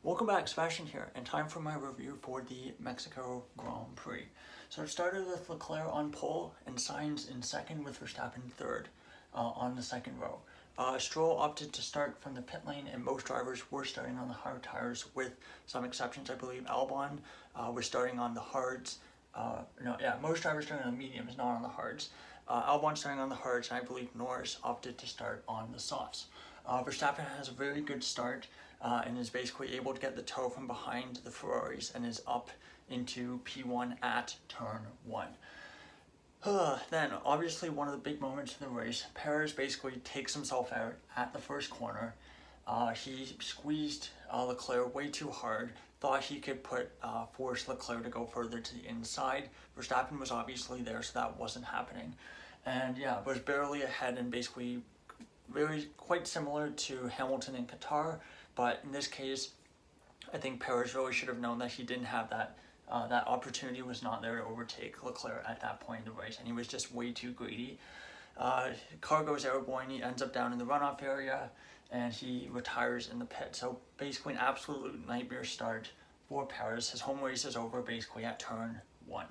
Welcome back, Sebastian here, and time for my review for the Mexico Grand Prix. So it started with Leclerc on pole and Sainz in second with Verstappen third on the second row. Stroll opted to start from the pit lane, and most drivers were starting on the hard tires with some exceptions. I believe Albon was starting on the hards. Most drivers starting on the mediums, not on the hards. Albon starting on the hards, and I believe Norris opted to start on the softs. Verstappen has a very good start and is basically able to get the tow from behind the Ferraris and is up into P1 at turn 1. Then, obviously, one of the big moments in the race, Perez basically takes himself out at the first corner. He squeezed Leclerc way too hard, thought he could force Leclerc to go further to the inside. Verstappen was obviously there, so that wasn't happening. And yeah, was barely ahead and basically quite similar to Hamilton in Qatar, but in this case, I think Perez really should have known that he didn't have that opportunity was not there to overtake Leclerc at that point in the race, and he was just way too greedy. Car goes airborne, he ends up down in the runoff area, and he retires in the pit. So basically an absolute nightmare start for Perez. His home race is over basically at turn 1.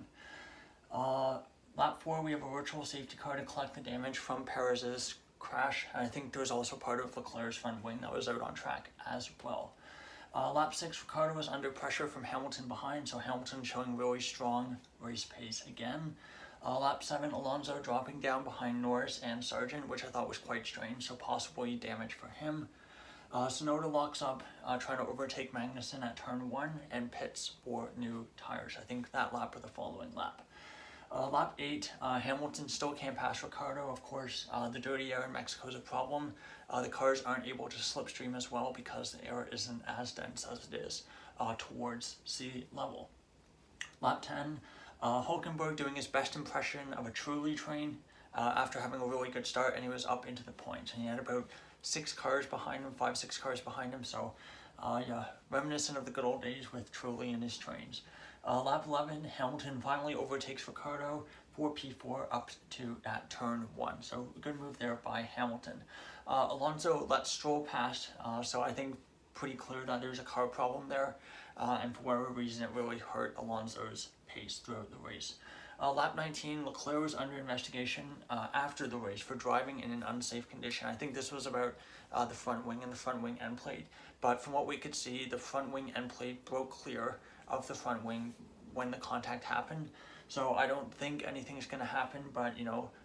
Lap 4, we have a virtual safety car to collect the damage from Perez's crash. I think there was also part of Leclerc's front wing that was out on track as well. Lap 6, Ricciardo was under pressure from Hamilton behind, so Hamilton showing really strong race pace again. Lap 7, Alonso dropping down behind Norris and Sargent, which I thought was quite strange, so possibly damage for him. Tsunoda locks up, trying to overtake Magnussen at turn 1 and pits for new tires. I think that lap or the following lap. Lap 8, Hamilton still can't pass Ricciardo. Of course, the dirty air in Mexico is a problem. The cars aren't able to slipstream as well because the air isn't as dense as it is towards sea level. Lap 10, Hulkenberg doing his best impression of a Truly train after having a really good start, and he was up into the points. And he had about 5-6 cars behind him, so reminiscent of the good old days with Truly and his trains. Lap 11, Hamilton finally overtakes Ricciardo for P4 up to at turn 1. So good move there by Hamilton. Alonso lets Stroll pass, so I think pretty clear that there's a car problem there. And for whatever reason, it really hurt Alonso's pace throughout the race. Lap 19, Leclerc was under investigation after the race for driving in an unsafe condition. I think this was about the front wing and the front wing end plate. But from what we could see, the front wing end plate broke clear of the front wing when the contact happened. So I don't think anything's going to happen, but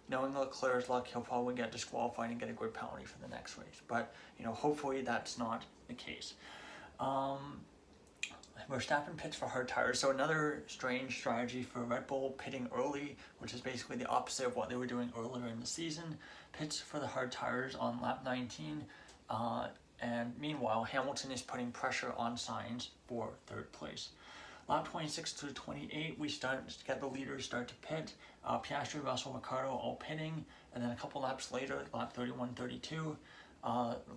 knowing Leclerc's luck, he'll probably get disqualified and get a grid penalty for the next race. But hopefully that's not the case. Verstappen pits for hard tires, so another strange strategy for Red Bull, pitting early, which is basically the opposite of what they were doing earlier in the season. Pits for the hard tires on lap 19, and meanwhile Hamilton is putting pressure on Sainz for third place. Lap 26 to 28, we start to get the leaders start to pit. Piastri, Russell, Ricciardo all pitting, and then a couple laps later, lap 31-32,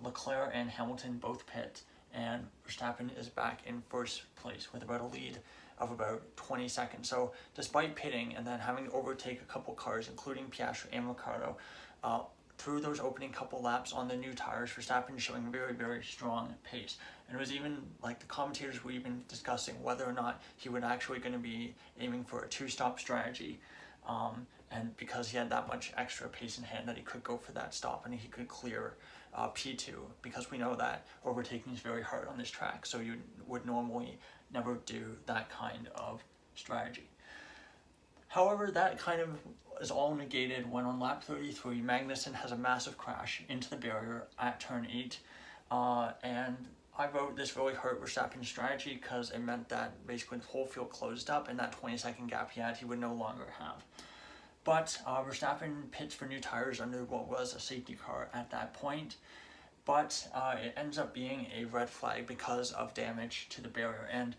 Leclerc and Hamilton both pit, and Verstappen is back in first place with about a lead of about 20 seconds. So despite pitting and then having to overtake a couple cars, including Piastri and Ricciardo, through those opening couple laps on the new tires, Verstappen showing very, very strong pace. And it was even like the commentators were even discussing whether or not he would actually going to be aiming for a 2-stop strategy. And because he had that much extra pace in hand, that he could go for that stop and he could clear P2, because we know that overtaking is very hard on this track, so you would normally never do that kind of strategy. However, that kind of is all negated when on lap 33, Magnussen has a massive crash into the barrier at turn 8, and I wrote this really hurt Verstappen's strategy because it meant that basically the whole field closed up, and that 20-second gap he would no longer have. But Verstappen pits for new tires under what was a safety car at that point, but it ends up being a red flag because of damage to the barrier. And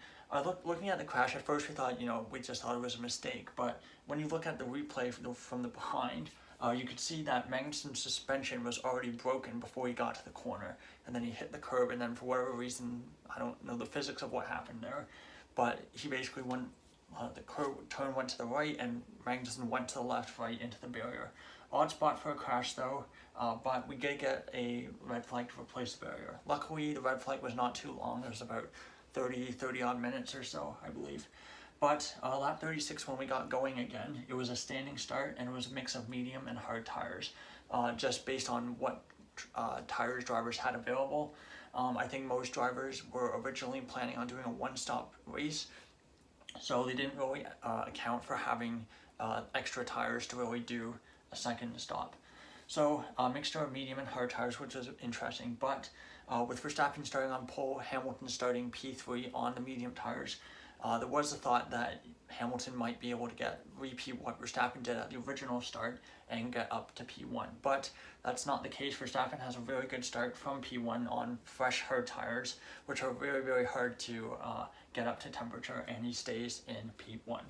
looking at the crash, at first we thought, we just thought it was a mistake, but when you look at the replay from the behind, you could see that Magnussen's suspension was already broken before he got to the corner, and then he hit the curb, and then for whatever reason, I don't know the physics of what happened there, but he basically went, the turn went to the right, and Magnussen went to the left, right into the barrier. Odd spot for a crash though, but we did get a red flag to replace the barrier. Luckily, the red flag was not too long. It was about 30 odd minutes or so, I believe. But lap 36, when we got going again, it was a standing start, and it was a mix of medium and hard tires, just based on what tires drivers had available. I think most drivers were originally planning on doing a one-stop race, so they didn't really account for having extra tires to really do a second stop. So a mixture of medium and hard tires, which was interesting. But with Verstappen starting on pole, Hamilton starting P3 on the medium tires, there was a thought that Hamilton might be able to repeat what Verstappen did at the original start and get up to P1. But that's not the case. Verstappen has a very good start from P1 on fresh hard tires, which are very, very hard to get up to temperature, and he stays in P1.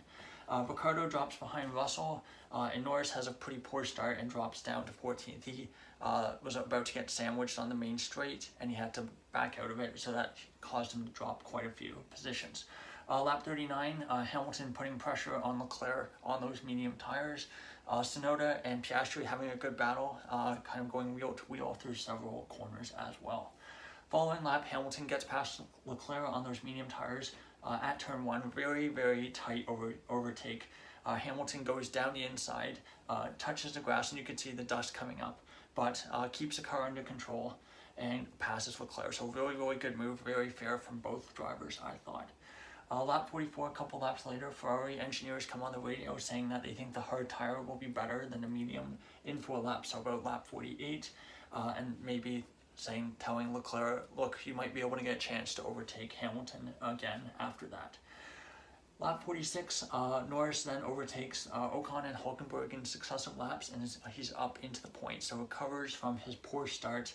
Ricciardo drops behind Russell, and Norris has a pretty poor start and drops down to 14th. He was about to get sandwiched on the main straight, and he had to back out of it, so that caused him to drop quite a few positions. Lap 39, Hamilton putting pressure on Leclerc on those medium tires. Tsunoda and Piastri having a good battle, kind of going wheel to wheel through several corners as well. Following lap, Hamilton gets past Leclerc on those medium tires at turn 1, very, very tight overtake. Hamilton goes down the inside, touches the grass, and you can see the dust coming up, but keeps the car under control and passes Leclerc. So really, really good move, very fair from both drivers, I thought. Lap 44, a couple laps later, Ferrari engineers come on the radio saying that they think the hard tire will be better than the medium in 4 laps, so about lap 48, and maybe telling Leclerc, look, you might be able to get a chance to overtake Hamilton again after that. Lap 46, Norris then overtakes Ocon and Hulkenberg in successive laps, and he's up into the point, so recovers from his poor start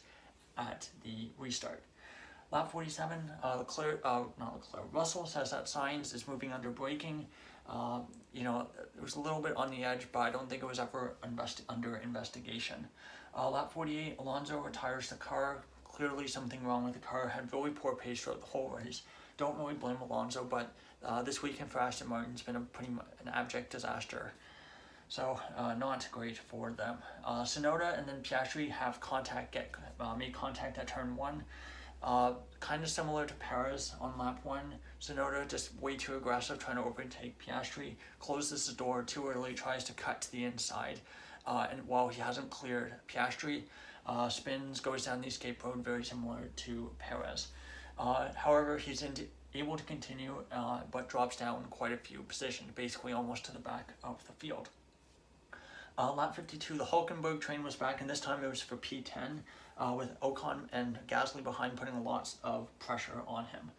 at the restart. Lap 47, Russell says that Sainz is moving under braking. It was a little bit on the edge, but I don't think it was ever under investigation. Lap 48, Alonso retires the car. Clearly something wrong with the car. Had really poor pace throughout the whole race. Don't really blame Alonso, but this weekend for Aston Martin's been an abject disaster. So not great for them. Tsunoda and then Piastri have made contact at turn 1. Kind of similar to Perez on lap 1. Tsunoda just way too aggressive, trying to overtake Piastri, closes the door too early, tries to cut to the inside, and while he hasn't cleared Piastri, spins, goes down the escape road, very similar to Perez. However, he's able to continue, but drops down quite a few positions, basically almost to the back of the field. Lap 52, the Hulkenberg train was back, and this time it was for P10, with Ocon and Gasly behind, putting lots of pressure on him.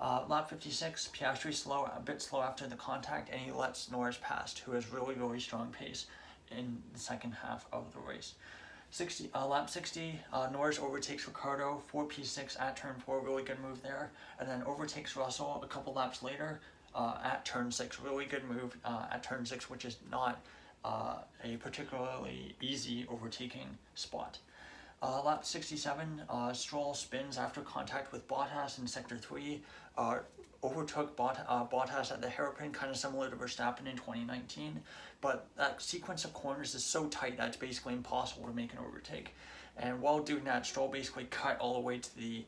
Lap 56, Piastri a bit slow after the contact, and he lets Norris past, who has really, really strong pace in the second half of the race. Lap 60, Norris overtakes Ricciardo for P6 at turn 4, really good move there, and then overtakes Russell a couple laps later at turn 6, really good move at turn 6, which is not a particularly easy overtaking spot. Lap 67, Stroll spins after contact with Bottas in sector 3, overtook Bottas at the hairpin, kind of similar to Verstappen in 2019, but that sequence of corners is so tight that it's basically impossible to make an overtake. And while doing that, Stroll basically cut all the way to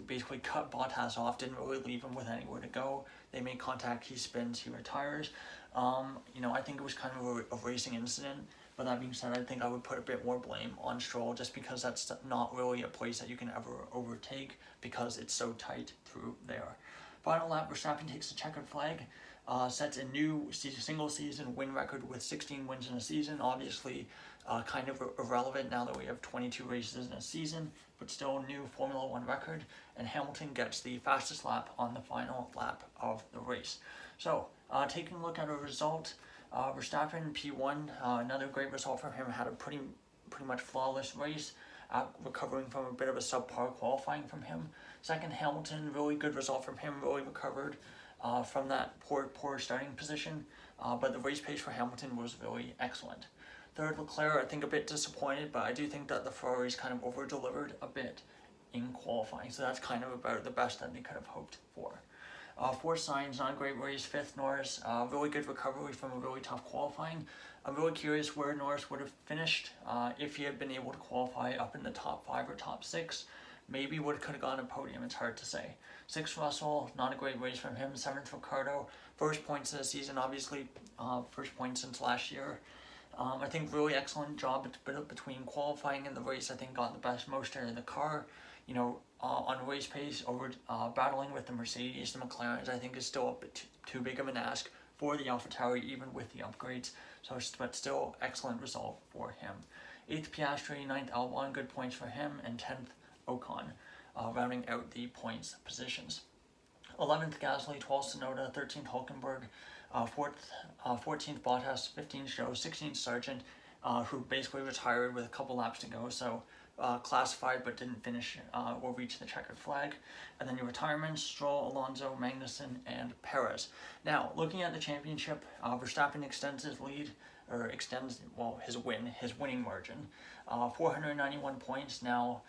basically cut Bottas off, didn't really leave him with anywhere to go. They make contact, he spins, he retires. I think it was kind of a racing incident, but that being said, I think I would put a bit more blame on Stroll, just because that's not really a place that you can ever overtake, because it's so tight through there. Final lap, Verstappen takes the checkered flag, sets a new single season win record with 16 wins in a season. Obviously kind of irrelevant now that we have 22 races in a season, but still a new Formula 1 record, and Hamilton gets the fastest lap on the final lap of the race. So taking a look at a result, Verstappen P1, another great result from him, had a pretty much flawless race, recovering from a bit of a subpar qualifying from him. Second, Hamilton, really good result from him, really recovered from that poor starting position, but the race pace for Hamilton was really excellent. Third, Leclerc, I think a bit disappointed, but I do think that the Ferraris kind of over-delivered a bit in qualifying, so that's kind of about the best that they could have hoped for. Fourth, Sainz, not a great race. Fifth, Norris, really good recovery from a really tough qualifying. I'm really curious where Norris would have finished if he had been able to qualify up in the top 5 or top 6. maybe could have gotten a podium, it's hard to say. 6th Russell, not a great race from him. 7th Ricardo, first points of the season, obviously, first point since last year. I think really excellent job between qualifying and the race. I think got the most out of the car. You know, on race pace, over battling with the Mercedes, the McLarens, I think is still a bit too big of an ask for the AlphaTauri, even with the upgrades. So, but still excellent result for him. 8th Piastri, 9th Albon, good points for him, and 10th Ocon, rounding out the points positions. 11th Gasly, 12th Tsunoda, 13th Hulkenberg, 14th Bottas, 15th Zhou, 16th Sargent, who basically retired with a couple laps to go, so classified but didn't finish or reach the checkered flag. And then your retirements: Stroll, Alonso, Magnussen, and Perez. Now, looking at the championship, Verstappen extends his lead, or extends, well, his winning margin. 491 points now,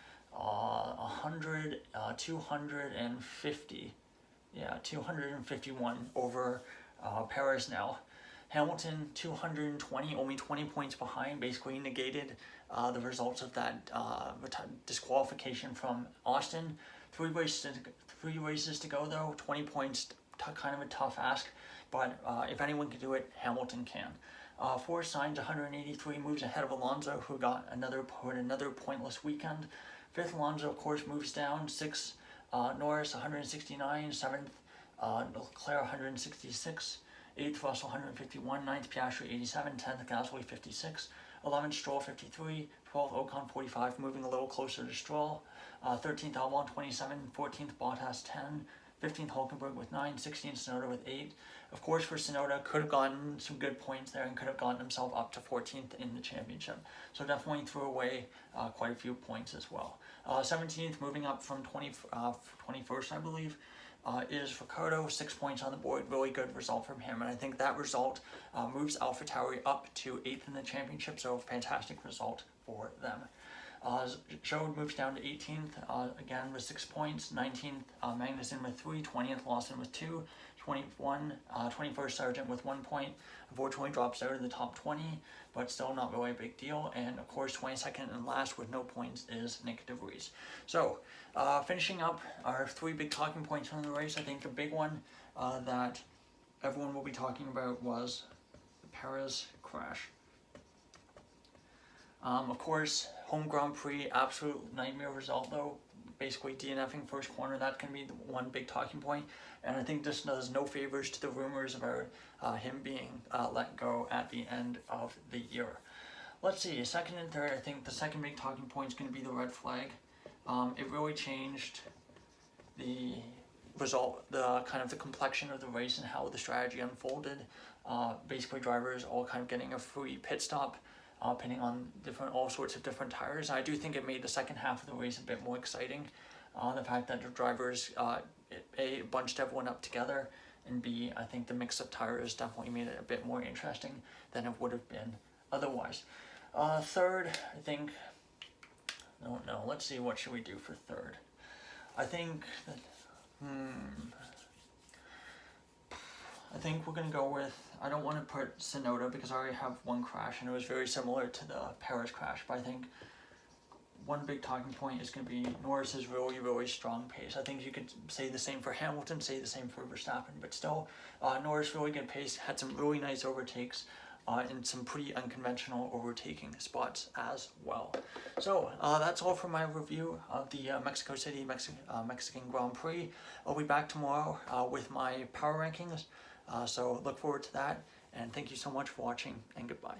250. Yeah, 251 over Perez now. Hamilton, 220, only 20 points behind, basically negated the results of that disqualification from Austin. Three races to go though, 20 points, kind of a tough ask, but if anyone can do it, Hamilton can. Force Sainz, 183, moves ahead of Alonso, who got another pointless weekend. 5th Alonso, of course, moves down. 6th Norris, 169. 7th Leclerc, 166. 8th Russell, 151. 9th Piastri, 87. 10th Gasly, 56. 11th Stroll, 53. 12th Ocon, 45, moving a little closer to Stroll. 13th Albon, 27. 14th Bottas, 10. 15th Hulkenberg with 9. 16th Tsunoda with 8. Of course, for Tsunoda, could have gotten some good points there and could have gotten himself up to 14th in the championship. So definitely threw away quite a few points as well. 17th, moving up from 21st, I believe, is Ricardo. 6 points on the board. Really good result from him. And I think that result moves AlphaTauri up to 8th in the championship. So fantastic result for them. Zhou moves down to 18th, again with 6 points. 19th, Magnussen with 3. 20th, Lawson with 2. 21st Sargent with 1 point. Unfortunately drops out of the top 20, but still not really a big deal. And of course, 22nd and last with no points is Nick de Vries. So, finishing up our 3 big talking points from the race, I think the big one that everyone will be talking about was the Perez crash. Of course, home Grand Prix, absolute nightmare result though. Basically DNFing first corner, that's going to be the one big talking point. And I think this does no favors to the rumors about him being let go at the end of the year. Let's see, second and third, I think the second big talking point is going to be the red flag. It really changed the result, the complexion of the race and how the strategy unfolded. Basically drivers all kind of getting a free pit stop, pinning on all sorts of different tires. I do think it made the second half of the race a bit more exciting. The fact that the drivers A, bunched everyone up together, and B, I think the mix of tires definitely made it a bit more interesting than it would have been otherwise. Third, I think, I don't know, let's see, what should we do for third? I think that, I think we're going to go with, I don't want to put Tsunoda because I already have one crash and it was very similar to the Perez crash, but I think one big talking point is going to be Norris's really, really strong pace. I think you could say the same for Hamilton, say the same for Verstappen, but still, Norris really good pace, had some really nice overtakes, and some pretty unconventional overtaking spots as well. So that's all for my review of the Mexico City Mexican Grand Prix. I'll be back tomorrow with my power rankings, so look forward to that, and thank you so much for watching, and goodbye.